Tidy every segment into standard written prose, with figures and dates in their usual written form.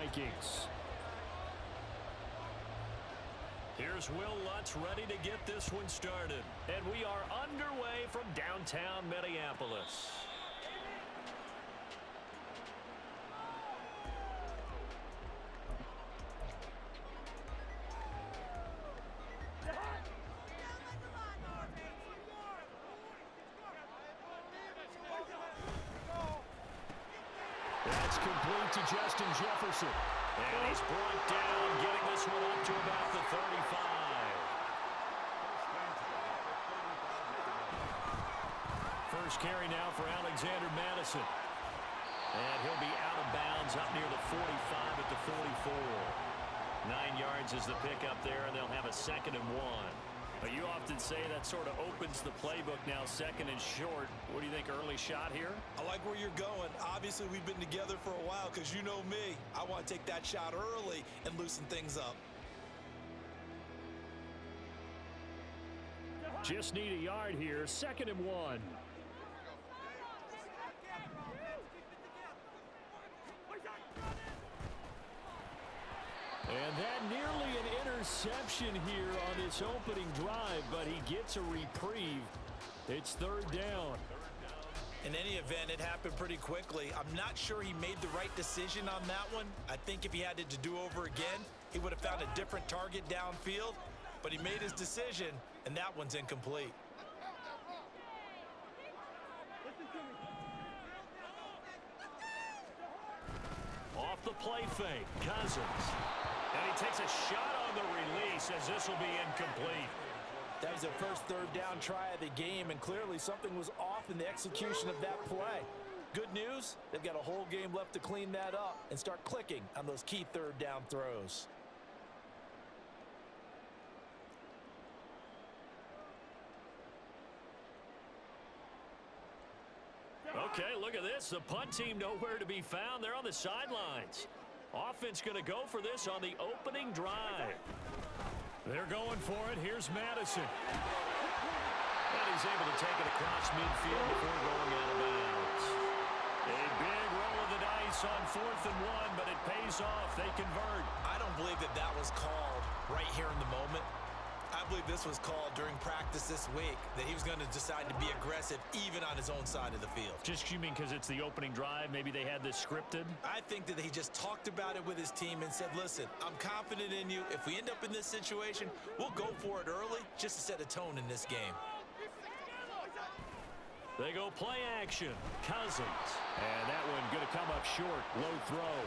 Vikings. Here's Will Lutz ready to get this one started. And we are underway from downtown Minneapolis. That's complete to Justin Jefferson. And he's brought down, getting this one up to about the 35. First carry now for Alexander Madison. And he'll be out of bounds up near the 45 at the 44. 9 yards is the pickup there, and they'll have a 2nd and 1. But you often say that sort of opens the playbook now, 2nd and short. What do you think, early shot here? I like where you're going. Obviously, we've been together for a while because you know me. I want to take that shot early and loosen things up. Just need a yard here, 2nd and 1. And that nearly an interception here on this opening drive, but he gets a reprieve. It's 3rd down. In any event, it happened pretty quickly. I'm not sure he made the right decision on that one. I think if he had it to do over again, he would have found a different target downfield. But he made his decision, and that one's incomplete. Off the play fake, Cousins. And he takes a shot on the release as this will be incomplete. That was their first 3rd down try of the game, and clearly something was off in the execution of that play. Good news, they've got a whole game left to clean that up and start clicking on those key 3rd down throws. Okay, look at this. The punt team nowhere to be found. They're on the sidelines. Offense going to go for this on the opening drive. They're going for it. Here's Madison. And he's able to take it across midfield before going out of bounds. A big roll of the dice on 4th and 1, but it pays off. They convert. I don't believe that was called right here in the moment. I believe this was called during practice this week, that he was going to decide to be aggressive even on his own side of the field. Just, you mean because it's the opening drive? Maybe they had this scripted? I think that he just talked about it with his team and said, listen, I'm confident in you. If we end up in this situation, we'll go for it early just to set a tone in this game. They go play action. Cousins. And that one going to come up short. Low throw.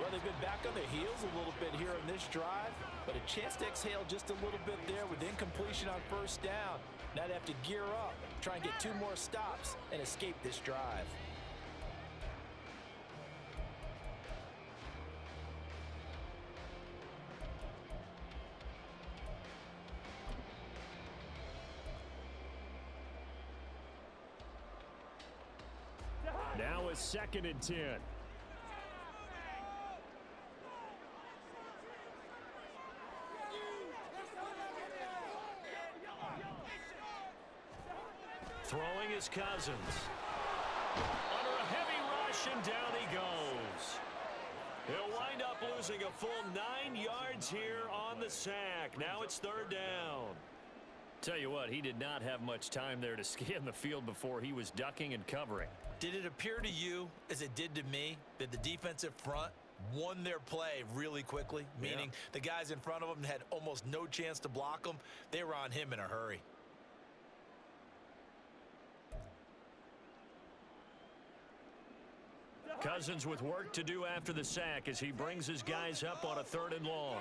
Well, they've been back on their heels a little bit here in this drive, but a chance to exhale just a little bit there with incompletion on 1st down. Now they have to gear up, try and get 2 more stops, and escape this drive. Now it's 2nd and 10. Throwing is Cousins. Under a heavy rush, and down he goes. He'll wind up losing a full 9 yards here on the sack. Now it's 3rd down. Tell you what, he did not have much time there to scan the field before he was ducking and covering. Did it appear to you, as it did to me, that the defensive front won their play really quickly? Meaning the guys in front of them had almost no chance to block him. They were on him in a hurry. Cousins with work to do after the sack as he brings his guys up on a 3rd and long.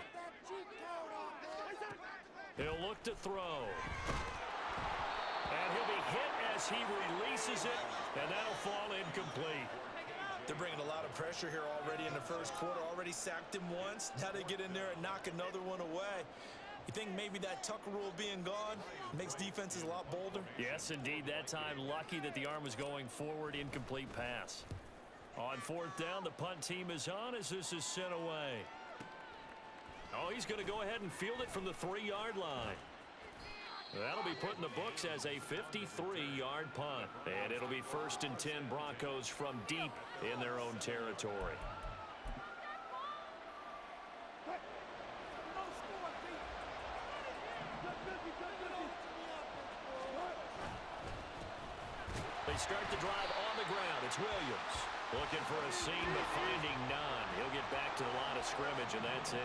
He'll look to throw. And he'll be hit as he releases it, and that'll fall incomplete. They're bringing a lot of pressure here already in the 1st quarter. Already sacked him once. Now they get in there and knock another one away. You think maybe that Tucker rule being gone makes defenses a lot bolder? Yes, indeed. That time, lucky that the arm was going forward. Incomplete pass. On 4th down, the punt team is on as this is sent away. Oh, he's going to go ahead and field it from the 3-yard line. That'll be put in the books as a 53-yard punt. And it'll be 1st and 10 Broncos from deep in their own territory. start the drive on the ground. It's Williams. Looking for a seam, but finding none. He'll get back to the line of scrimmage, and that's it.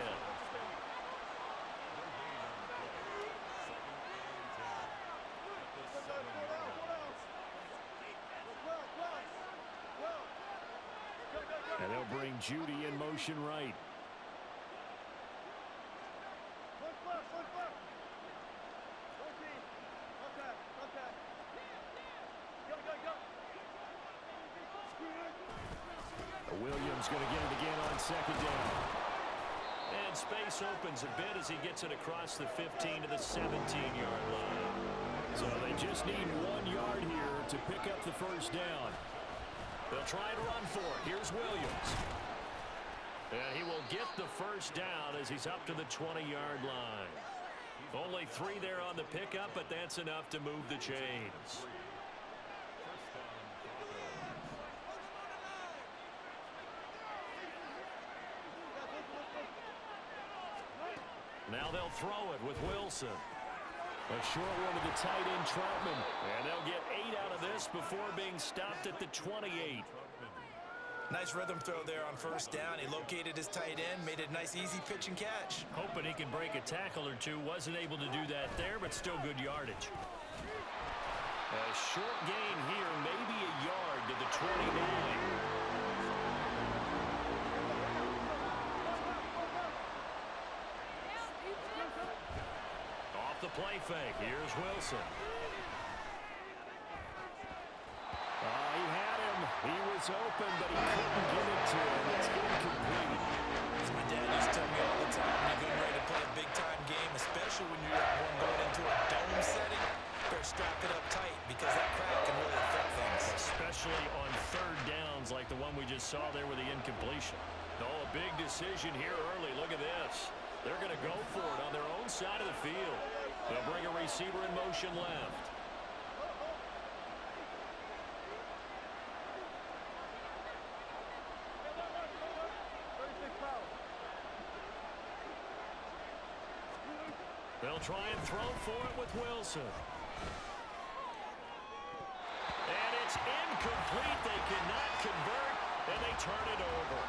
And they'll bring Judy in motion right. Williams going to get it again on second down. And space opens a bit as he gets it across the 15 to the 17-yard line. So they just need 1 yard here to pick up the first down. They'll try to run for it. Here's Williams. And he will get the first down as he's up to the 20-yard line. Only 3 there on the pickup, but that's enough to move the chains. Now they'll throw it with Wilson. A short one to the tight end, Troutman. And they'll get 8 out of this before being stopped at the 28. Nice rhythm throw there on first down. He located his tight end, made it a nice, easy pitch and catch. Hoping he can break a tackle or two. Wasn't able to do that there, but still good yardage. A short gain here, maybe a yard to the 29. The play fake. Here's Wilson. He had him. He was open, but he couldn't get it to him. It's incomplete. As my dad used to tell me all the time, when you're getting ready to play a big-time game, especially when you're one going into a dome setting, better strap it up tight because that crack can really affect things. Especially on third downs like the one we just saw there with the incompletion. Oh, a big decision here early. Look at this. They're going to go for it on their own side of the field. They'll bring a receiver in motion left. They'll try and throw for it with Wilson. And it's incomplete. They cannot convert, and they turn it over.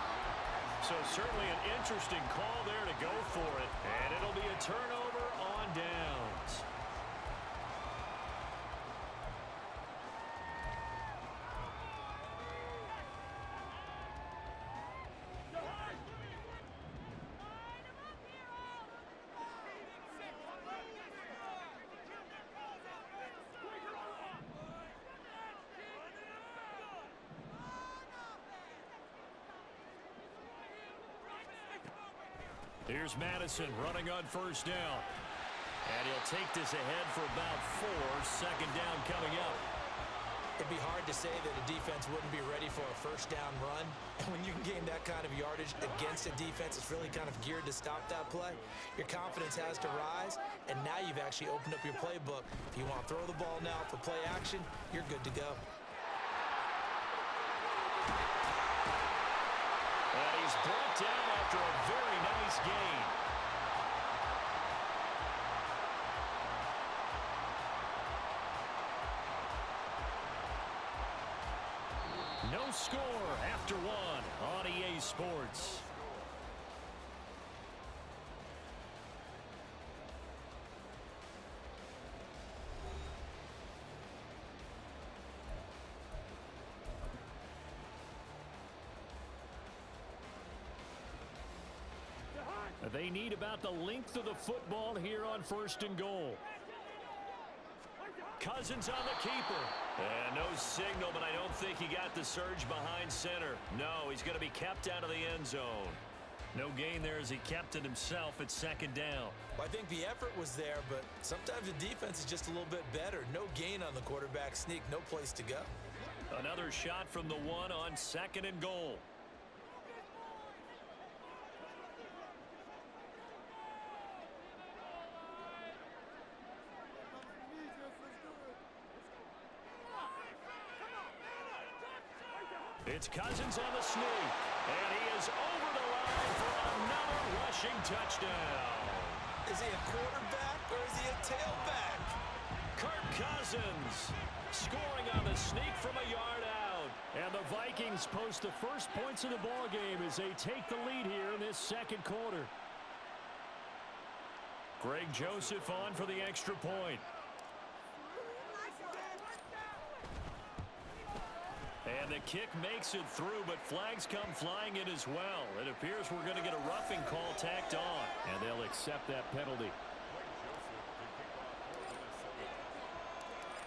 So certainly an interesting call there to go for it. And it'll be a turnover on downs. Here's Madison running on first down. And he'll take this ahead for about 4. Second down coming up. It'd be hard to say that a defense wouldn't be ready for a first down run. And when you can gain that kind of yardage against a defense, it's really kind of geared to stop that play. Your confidence has to rise, and now you've actually opened up your playbook. If you want to throw the ball now for play action, you're good to go. And he's brought down after a very nice gain. No score after 1 on EA Sports. They need about the length of the football here on first and goal. Cousins on the keeper. And no signal, but I don't think he got the surge behind center. No, he's going to be kept out of the end zone. No gain there as he kept it himself at second down. Well, I think the effort was there, but sometimes the defense is just a little bit better. No gain on the quarterback sneak, no place to go. Another shot from the 1 on second and goal. It's Cousins on the sneak, and he is over the line for another rushing touchdown. Is he a quarterback or is he a tailback? Kirk Cousins scoring on the sneak from a yard out. And the Vikings post the first points of the ball game as they take the lead here in this second quarter. Greg Joseph on for the extra point. And the kick makes it through, but flags come flying in as well. It appears we're going to get a roughing call tacked on. And they'll accept that penalty.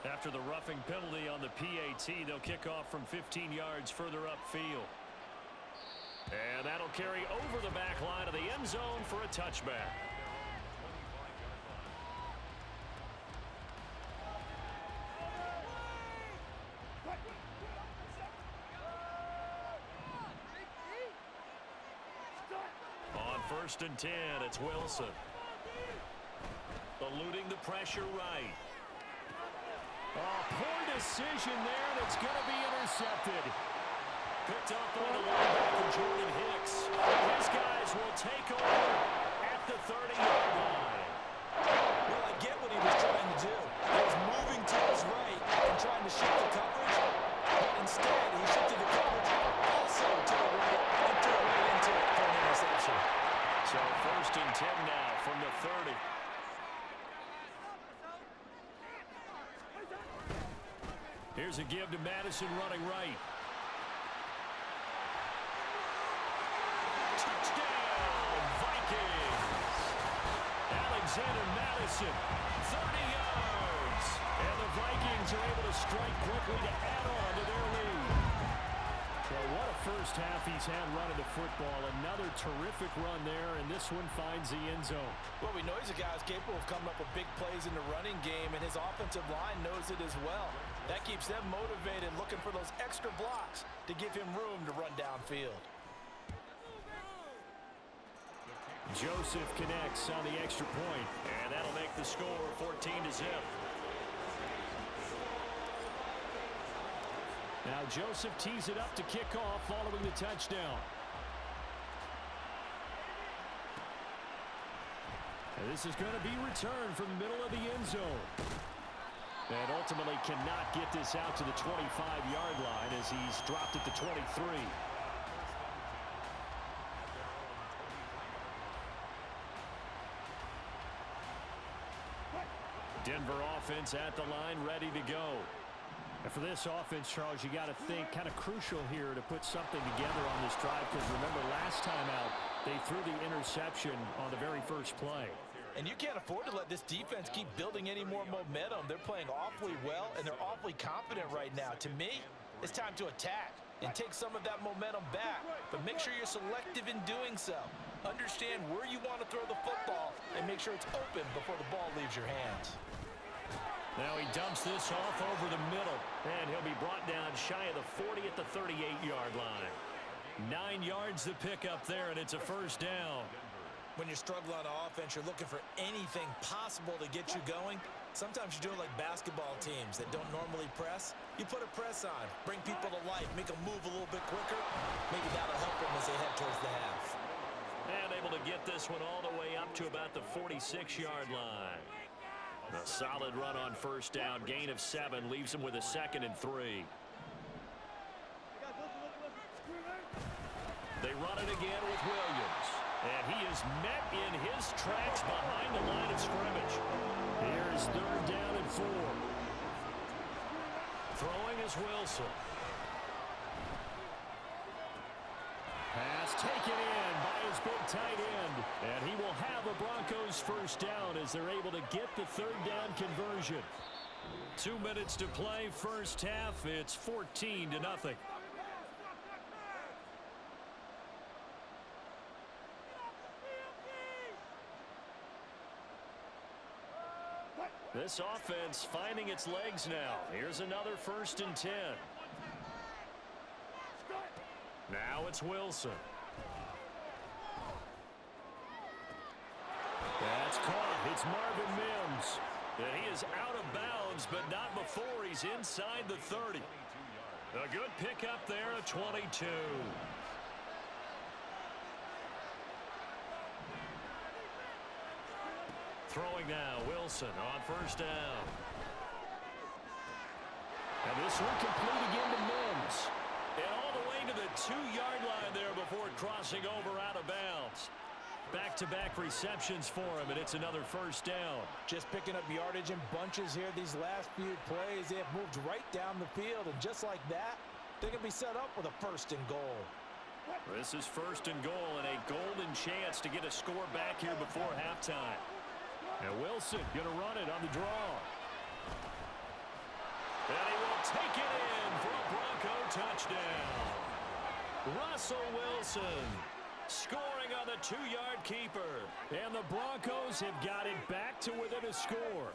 After the roughing penalty on the PAT, they'll kick off from 15 yards further upfield. And that'll carry over the back line of the end zone for a touchback. On 1st and 10, it's Wilson. Eluding the pressure right. Oh, poor decision there. That's going to be intercepted. Picked up by the linebacker, Jordan Hicks. His guys will take over at the 30-yard line. Well, I get what he was trying to do. He was moving to his right and trying to shift the coverage, but instead he shifted the coverage also to the right and threw it right into it for an interception. So 1st and 10 now from the 30. Here's a give to Madison running right. Touchdown, Vikings! Alexander Madison, 30 yards. And the Vikings are able to strike quickly to add on to their lead. Well, what a first half he's had running the football. Another terrific run there, and this one finds the end zone. Well, we know he's a guy who's capable of coming up with big plays in the running game, and his offensive line knows it as well. That keeps them motivated, looking for those extra blocks to give him room to run downfield. Joseph connects on the extra point, and that'll make the score 14-0. Now Joseph tees it up to kick off following the touchdown. And this is going to be returned from the middle of the end zone. And ultimately cannot get this out to the 25-yard line as he's dropped at the 23. Denver offense at the line, ready to go. And for this offense, Charles, you got to think kind of crucial here to put something together on this drive, because remember last time out they threw the interception on the very first play. And you can't afford to let this defense keep building any more momentum. They're playing awfully well, and they're awfully confident right now. To me, it's time to attack and take some of that momentum back. But make sure you're selective in doing so. Understand where you want to throw the football and make sure it's open before the ball leaves your hands. Now he dumps this off over the middle, and he'll be brought down shy of the 40 at the 38-yard line. 9 yards to pick up there, and it's a first down. When you're struggling on offense, you're looking for anything possible to get you going. Sometimes you do it like basketball teams that don't normally press. You put a press on, bring people to life, make them move a little bit quicker. Maybe that'll help them as they head towards the half. And able to get this one all the way up to about the 46-yard line. A solid run on first down, gain of 7, leaves him with a 2nd and 3. They run it again with Williams. And he is met in his tracks behind the line of scrimmage. Here's 3rd down and 4. Throwing is Wilson. Pass taken in by his big tight end. And he will have the Broncos first down as they're able to get the 3rd down conversion. 2 minutes to play, first half. It's 14-0. This offense finding its legs now. Here's another 1st and 10. Now it's Wilson. That's caught. It's Marvin Mims. And he is out of bounds, but not before he's inside the 30. A good pickup there at 22. Throwing now, Wilson on first down. And this one complete again to Mims. And all the way to the 2-yard line there before crossing over out of bounds. Back-to-back receptions for him, and it's another first down. Just picking up yardage in bunches here these last few plays. They have moved right down the field, and just like that, they can be set up with a first and goal. This is first and goal and a golden chance to get a score back here before halftime. And Wilson going to run it on the draw. And he will take it in for a Bronco touchdown. Russell Wilson scoring on the 2-yard keeper. And the Broncos have got it back to within a score.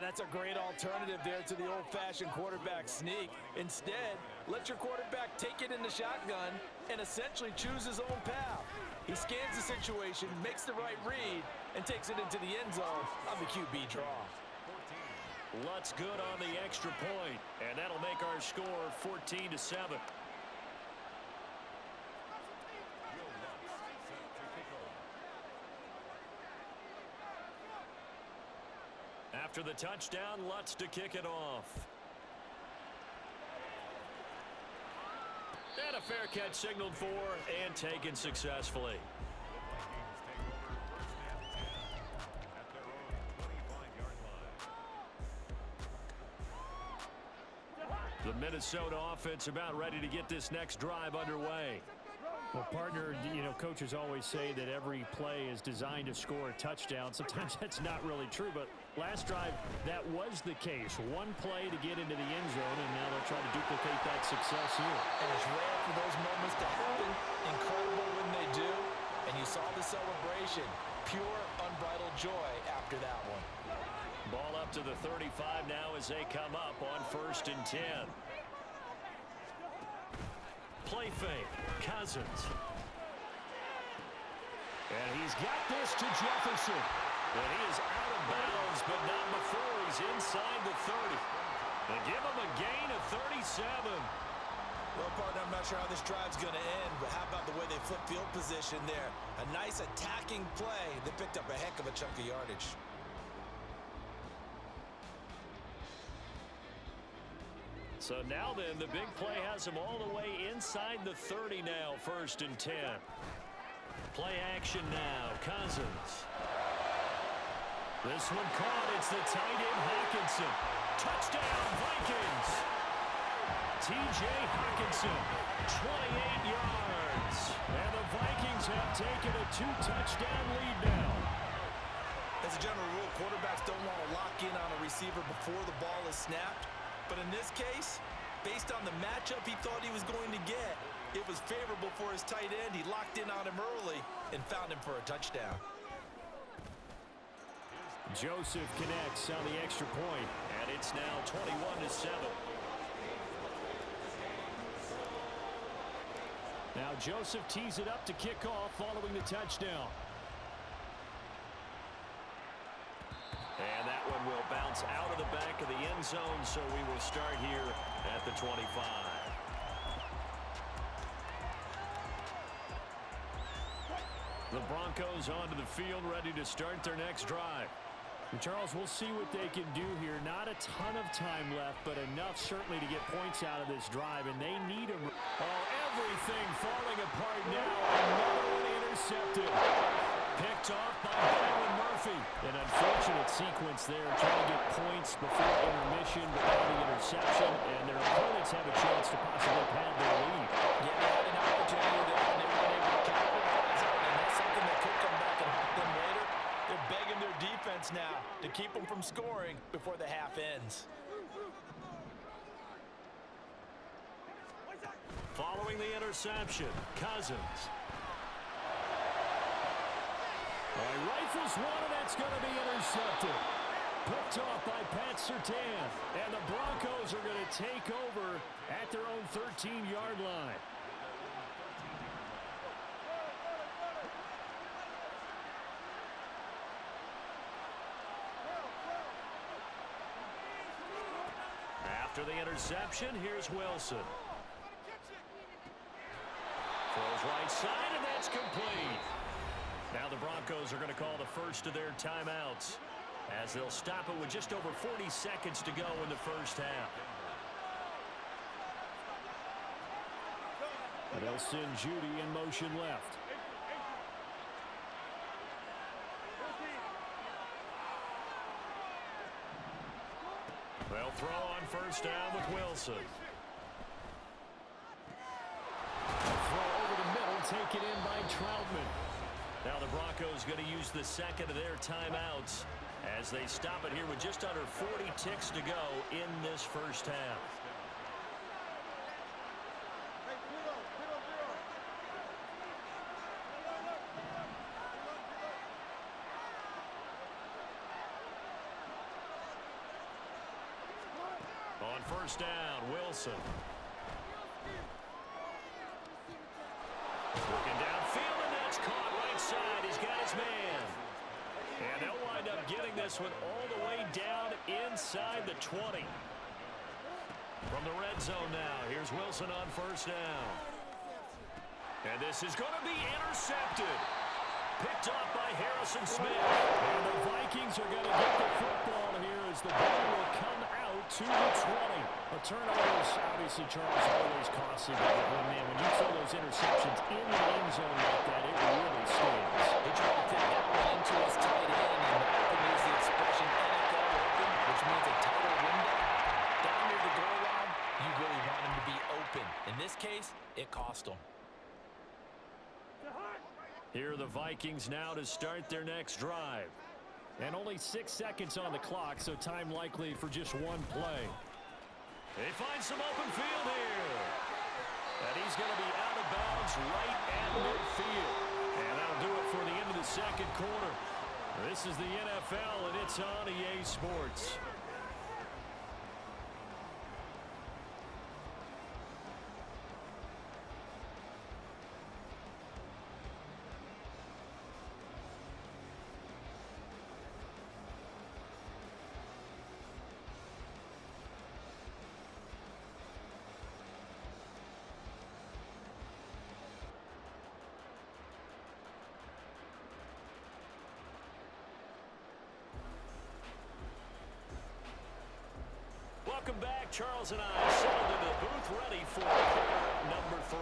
That's a great alternative there to the old-fashioned quarterback sneak. Instead, let your quarterback take it in the shotgun and essentially choose his own path. He scans the situation, makes the right read, and takes it into the end zone on the QB draw. Lutz good on the extra point, and that'll make our score 14-7. After the touchdown, Lutz to kick it off. And a fair catch signaled for and taken successfully. The Minnesota offense about ready to get this next drive underway. Well, partner, you know, coaches always say that every play is designed to score a touchdown. Sometimes that's not really true, but last drive, that was the case. One play to get into the end zone, and now they'll try to duplicate that success here. And it's rare for those moments to happen. Incredible when they do. And you saw the celebration. Pure, unbridled joy after that one. Ball up to the 35 now as they come up on 1st and 10. Play fake, Cousins. And he's got this to Jefferson. And he is out of bounds, but not before he's inside the 30. They give him a gain of 37. Well, partner, I'm not sure how this drive's going to end, but how about the way they flip field position there? A nice attacking play that picked up a heck of a chunk of yardage. So now then, the big play has him all the way inside the 30 now, 1st and 10. Play action now, Cousins. This one caught, it's the tight end Hawkinson. Touchdown, Vikings. T.J. Hawkinson, 28 yards. And the Vikings have taken a 2-touchdown lead now. As a general rule, quarterbacks don't want to lock in on a receiver before the ball is snapped. But in this case, based on the matchup he thought he was going to get, it was favorable for his tight end. He locked in on him early and found him for a touchdown. Joseph connects on the extra point, and it's now 21-7. Now Joseph tees it up to kick off following the touchdown. And that one will bounce out of the back of the end zone, so we will start here at the 25. The Broncos onto the field, ready to start their next drive. And Charles, we'll see what they can do here. Not a ton of time left, but enough certainly to get points out of this drive, and they need them. Oh, everything falling apart now. Another one intercepted. Picked off by Byron Murphy. An unfortunate sequence there, trying to get points before intermission, but now the interception, and their opponents have a chance to possibly pad their lead. Yeah, they had an opportunity there, and they weren't able to capitalize on it. And that's something that could come back and haunt them later. They're begging their defense now to keep them from scoring before the half ends. Following the interception, Cousins. He rifles one, and that's going to be intercepted. Picked off by Pat Surtain. And the Broncos are going to take over at their own 13-yard line. After the interception, here's Wilson. Throws right side, and that's complete. Now the Broncos are going to call the first of their timeouts. as they'll stop it with just over 40 seconds to go in the first half. But they'll send Judy in motion left. They'll throw on first down with Wilson. Throw over the middle, taken in by Troutman. Now the Broncos going to use the second of their timeouts as they stop it here with just under 40 ticks to go in this first half. On first down, Wilson. Looking downfield, and that's caught right side. He's got his man. And they'll wind up getting this one all the way down inside the 20. From the red zone now, here's Wilson on first down. And this is going to be intercepted. Picked off by Harrison Smith. And the Vikings are going to get the football here as the ball will come out to the 20. A turnover is obviously, Charles, always costly. But, man, when you throw those interceptions in the end zone like that, it really stings. They try to fit that one into his tight end, and now can use the expression NFL open, which means a tighter window. Down near the goal line, you really want him to be open. In this case, it cost him. Here are the Vikings now to start their next drive. And only 6 seconds on the clock, so time likely for just one play. They find some open field here. And he's going to be out of bounds right at midfield. And that'll do it for the end of the second quarter. This is the NFL, and it's on EA Sports. Welcome back. Charles and I settled into the booth ready for quarter number 3.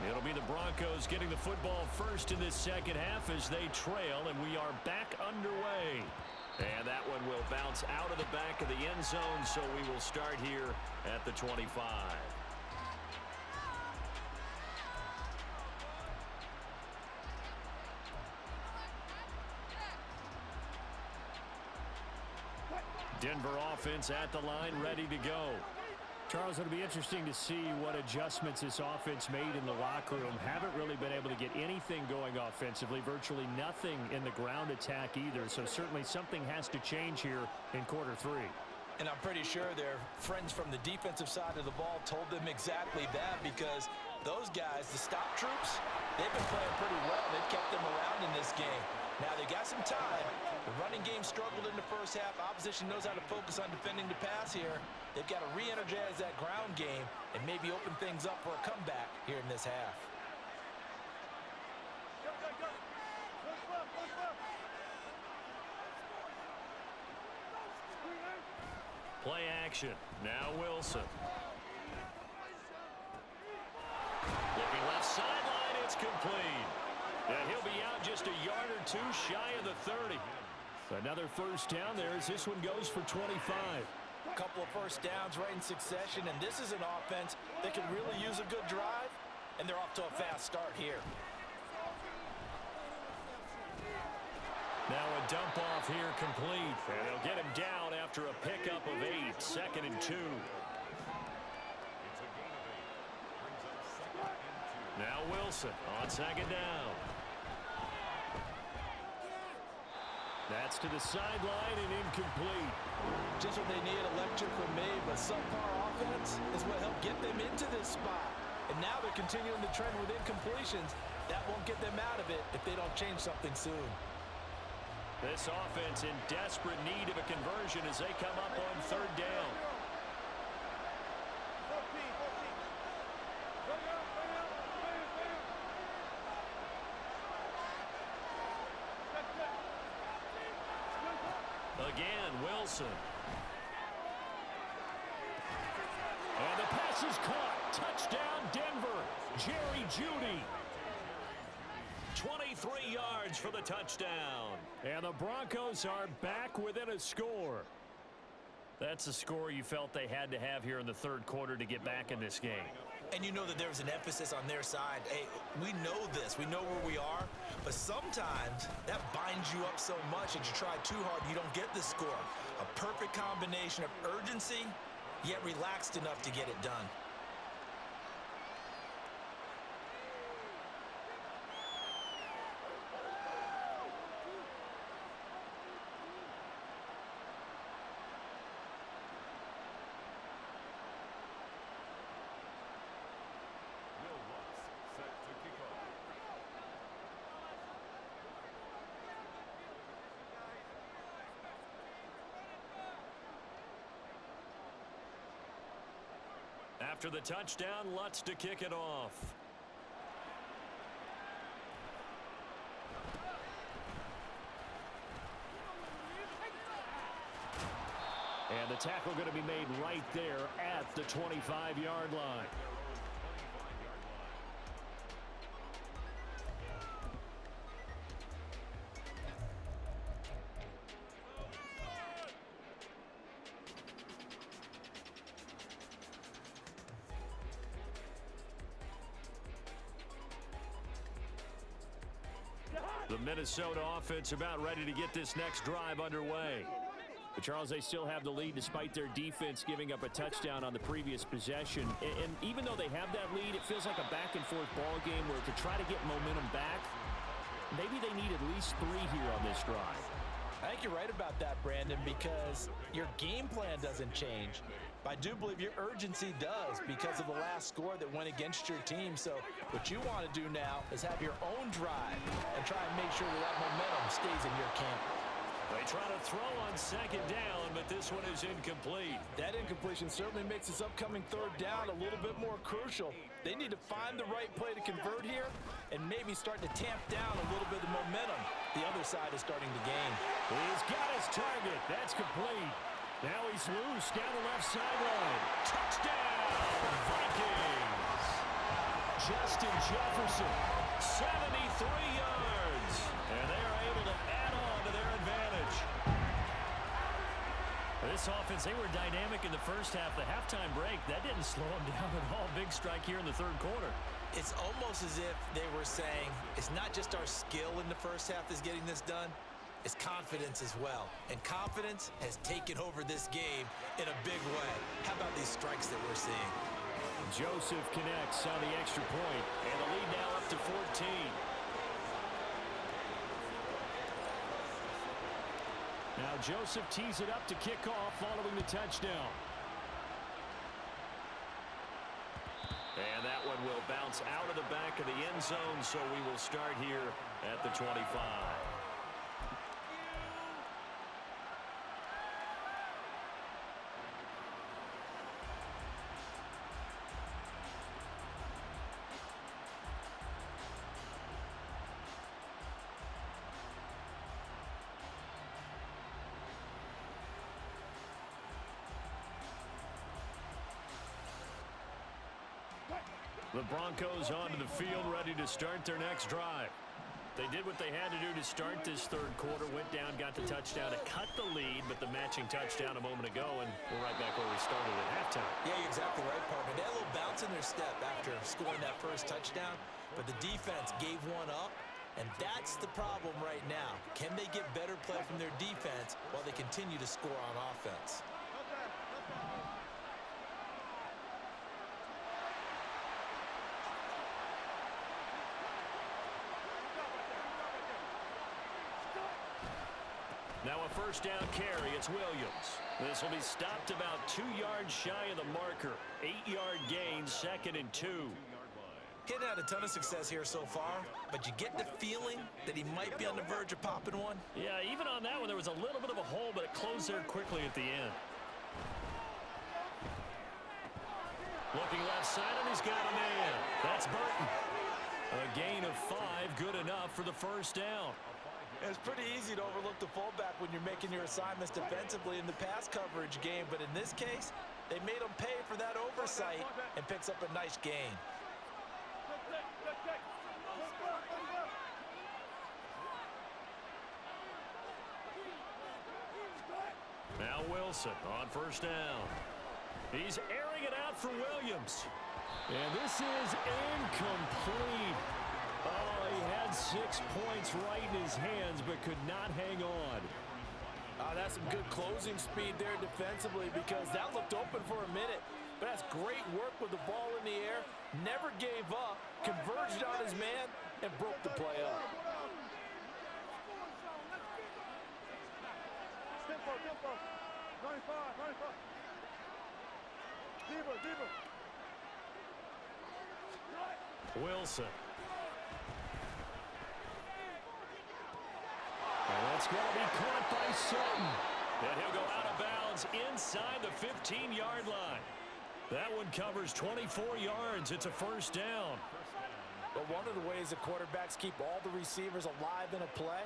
It'll be the Broncos getting the football first in this second half as they trail, and we are back underway. And that one will bounce out of the back of the end zone, so we will start here at the 25. Denver offense at the line, ready to go. Charles, it'll be interesting to see what adjustments this offense made in the locker room. Haven't really been able to get anything going offensively, virtually nothing in the ground attack either. So certainly something has to change here in quarter 3. And I'm pretty sure their friends from the defensive side of the ball told them exactly that, because those guys, the stop troops, they've been playing pretty well. They've kept them around in this game. Now they got some time. The running game struggled in the first half. Opposition knows how to focus on defending the pass here. They've got to re-energize that ground game and maybe open things up for a comeback here in this half. Play action. Now Wilson. Looking left sideline, it's complete. And he'll be out just a yard or two shy of the 30. Another first down there as this one goes for 25. A couple of first downs right in succession, and this is an offense that can really use a good drive, and they're off to a fast start here. Now a dump off here complete, and they'll get him down after a pickup of 8, 2nd and 2. Now Wilson on second down. That's to the sideline and incomplete. Just what they need, a lecture from me, but subpar offense is what helped get them into this spot. And now they're continuing the trend with incompletions. That won't get them out of it if they don't change something soon. This offense in desperate need of a conversion as they come up on third down. Again, Wilson. And the pass is caught. Touchdown, Denver. Jerry Jeudy. 23 yards for the touchdown. And the Broncos are back within a score. That's a score you felt they had to have here in the third quarter to get back in this game. And you know that there was an emphasis on their side. Hey, we know this. We know where we are. But sometimes that binds you up so much that you try too hard, you don't get the score. A perfect combination of urgency, yet relaxed enough to get it done. After the touchdown, Lutz to kick it off. And the tackle going to be made right there at the 25-yard line. The Minnesota offense about ready to get this next drive underway. But Charles, they still have the lead despite their defense giving up a touchdown on the previous possession. And even though they have that lead, it feels like a back-and-forth ball game where to try to get momentum back, maybe they need at least 3 here on this drive. I think you're right about that, Brandon, because your game plan doesn't change. But I do believe your urgency does because of the last score that went against your team. So what you want to do now is have your own drive and try and make sure that momentum stays in your camp. They try to throw on second down, but this one is incomplete. That incompletion certainly makes this upcoming third down a little bit more crucial. They need to find the right play to convert here and maybe start to tamp down a little bit of momentum. The other side is starting to gain. He's got his target. That's complete. Now he's loose down the left sideline. Touchdown, Vikings. Justin Jefferson, 73 yards. And they are able to add on to their advantage. This offense, they were dynamic in the first half. The halftime break, that didn't slow them down at all. Big strike here in the third quarter. It's almost as if they were saying, it's not just our skill in the first half that's getting this done, it's confidence as well. And confidence has taken over this game in a big way. How about these strikes that we're seeing? Joseph connects on the extra point, and the lead now up to 14. Now Joseph tees it up to kick off following the touchdown. And that one will bounce out of the back of the end zone, so we will start here at the 25. The Broncos onto the field, ready to start their next drive. They did what they had to do to start this third quarter, went down, got the touchdown to cut the lead, but the matching touchdown a moment ago, and we're right back where we started at halftime. Yeah, you're exactly right, partner. They had a little bounce in their step after scoring that first touchdown, but the defense gave one up, and that's the problem right now. Can they get better play from their defense while they continue to score on offense? Now a first down carry. It's Williams. This will be stopped about 2 yards shy of the marker. 8-yard gain, 2nd and 2. He hadn't had a ton of success here so far, but you get the feeling that he might be on the verge of popping one. Yeah, even on that one, there was a little bit of a hole, but it closed there quickly at the end. Looking left side, and he's got a man. That's Burton. A gain of 5, good enough for the first down. It's pretty easy to overlook the fullback when you're making your assignments defensively in the pass coverage game, but in this case, they made him pay for that oversight and picks up a nice gain. Now Wilson on first down. He's airing it out for Williams. And this is incomplete. Oh, he had 6 points right in his hands, but could not hang on. That's some good closing speed there defensively because that looked open for a minute. But that's great work with the ball in the air. Never gave up, converged on his man, and broke the play up. Wilson. And that's going to be caught by Sutton. And he'll go out of bounds inside the 15-yard line. That one covers 24 yards. It's a first down. But one of the ways the quarterbacks keep all the receivers alive in a play,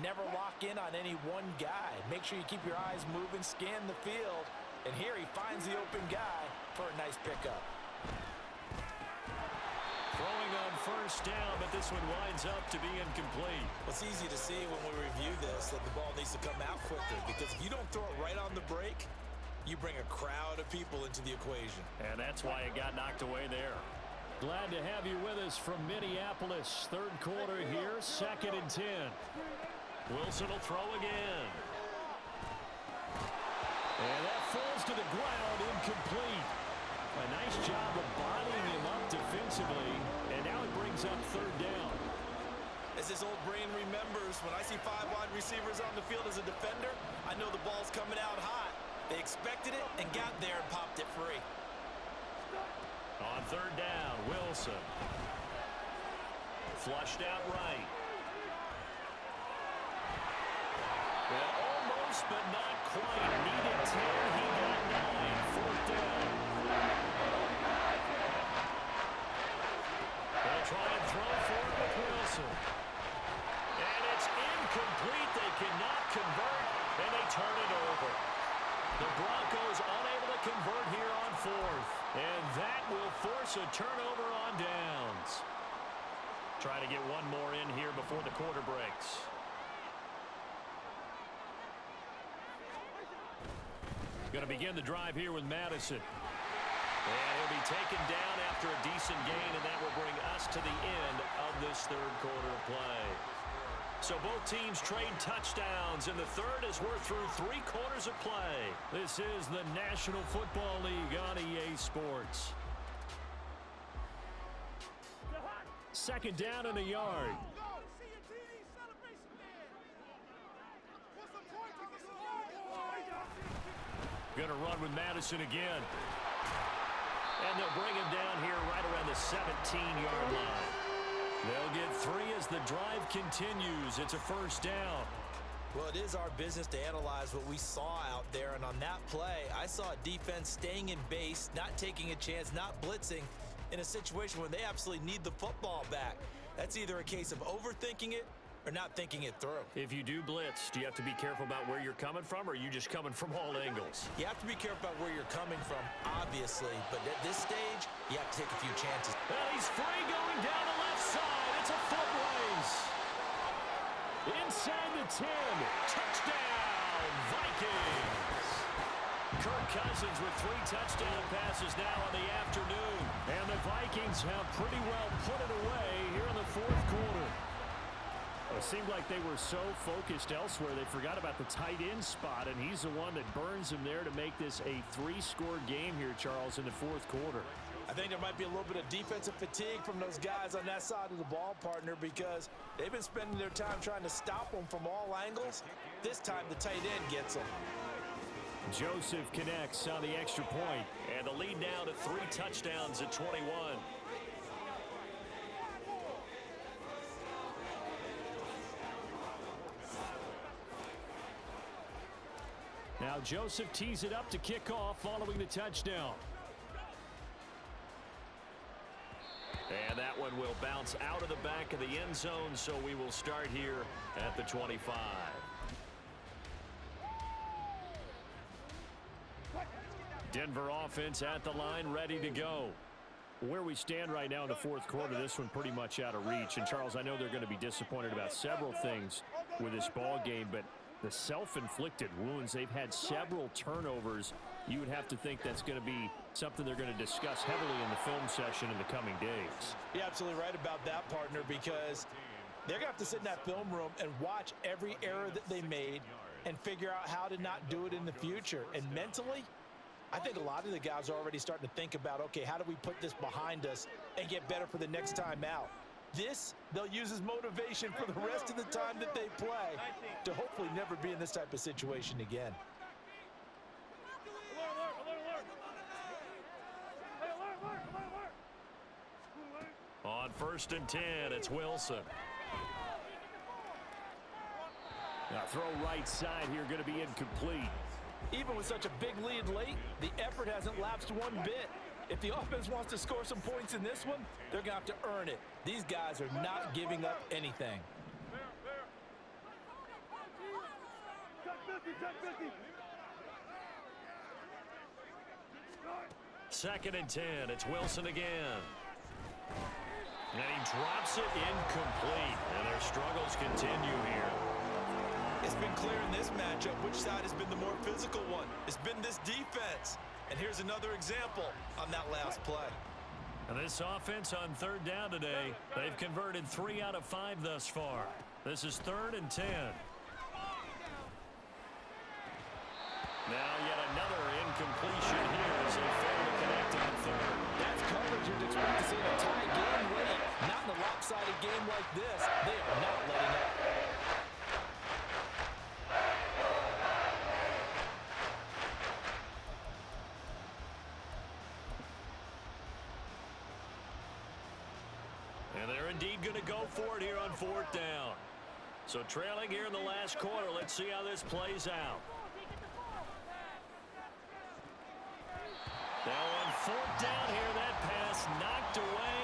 never lock in on any one guy. Make sure you keep your eyes moving, scan the field. And here he finds the open guy for a nice pickup. Throwing on first down, but this one winds up to be incomplete. It's easy to see when we review this that the ball needs to come out quicker because if you don't throw it right on the break, you bring a crowd of people into the equation. And that's why it got knocked away there. Glad to have you with us from Minneapolis. Third quarter here, 2nd and 10. Wilson will throw again. And that falls to the ground, incomplete. A nice job of bodying him up defensively, and now it brings up third down. As this old brain remembers, when I see 5 wide receivers on the field as a defender, I know the ball's coming out hot. They expected it and got there and popped it free. On third down, Wilson. Flushed out right. And almost, but not quite. Needed 10. He got 9. Fourth down. They'll try and throw for it with Wilson. And it's incomplete. They cannot convert, and they turn it over. The Broncos unable to convert here on fourth. And that will force a turnover on downs. Try to get one more in here before the quarter breaks. Going to begin the drive here with Madison. And he'll be taken down after a decent gain, and that will bring us to the end of this third quarter of play. So both teams trade touchdowns, and the third as we're through 3 quarters of play. This is the National Football League on EA Sports. 2nd down and a yard. Going to run with Madison again. And they'll bring him down here right around the 17-yard line. They'll get 3 as the drive continues. It's a first down. Well, it is our business to analyze what we saw out there, and on that play, I saw a defense staying in base, not taking a chance, not blitzing, in a situation where they absolutely need the football back. That's either a case of overthinking it or not thinking it through. If you do blitz, do you have to be careful about where you're coming from, or are you just coming from all angles? You have to be careful about where you're coming from, obviously, but at this stage, you have to take a few chances. Well, he's free going down the left side. It's a foot race. Inside the 10. Touchdown, Vikings. Kirk Cousins with 3 touchdown passes now on the afternoon. And the Vikings have pretty well put it away here in the fourth quarter. It seemed like they were so focused elsewhere, they forgot about the tight end spot, and he's the one that burns him there to make this a 3-score game here, Charles, in the fourth quarter. I think there might be a little bit of defensive fatigue from those guys on that side of the ball, partner, because they've been spending their time trying to stop them from all angles. This time, the tight end gets them. Joseph connects on the extra point. And the lead now to 3 touchdowns at 21. Now Joseph tees it up to kick off following the touchdown. And that one one will bounce out of the back of the end zone, so we will start here at the 25. Denver offense at the line, ready to go. Where we stand right now in the fourth quarter, this one pretty much out of reach. And, Charles, I know they're going to be disappointed about several things with this ball game, but the self-inflicted wounds, they've had several turnovers. You would have to think that's going to be something they're going to discuss heavily in the film session in the coming days. You're absolutely right about that, partner, because they're going to have to sit in that film room and watch every error that they made and figure out how to not do it in the future. And mentally, I think a lot of the guys are already starting to think about, okay, how do we put this behind us and get better for the next time out? This, they'll use as motivation for the rest of the time that they play to hopefully never be in this type of situation again. On 1st and 10, it's Wilson. Now throw right side here, going to be incomplete. Even with such a big lead late, the effort hasn't lapsed one bit. If the offense wants to score some points in this one, they're going to have to earn it. These guys are not giving up anything. Second and 10, it's Wilson again. And he drops it incomplete. And their struggles continue here. It's been clear in this matchup which side has been the more physical one. It's been this defense. And here's another example on that last play. And this offense on 3rd down today, they've converted 3 out of 5 thus far. This is 3rd and 10. Now yet another incompletion here as they fail to connect on 3rd. That's coverage you'd expect to see in a tie game late. Not in a lopsided game like this. They are not letting up. And they're indeed going to go for it here on 4th down. So trailing here in the last quarter, let's see how this plays out. Now on 4th down here, that pass knocked away.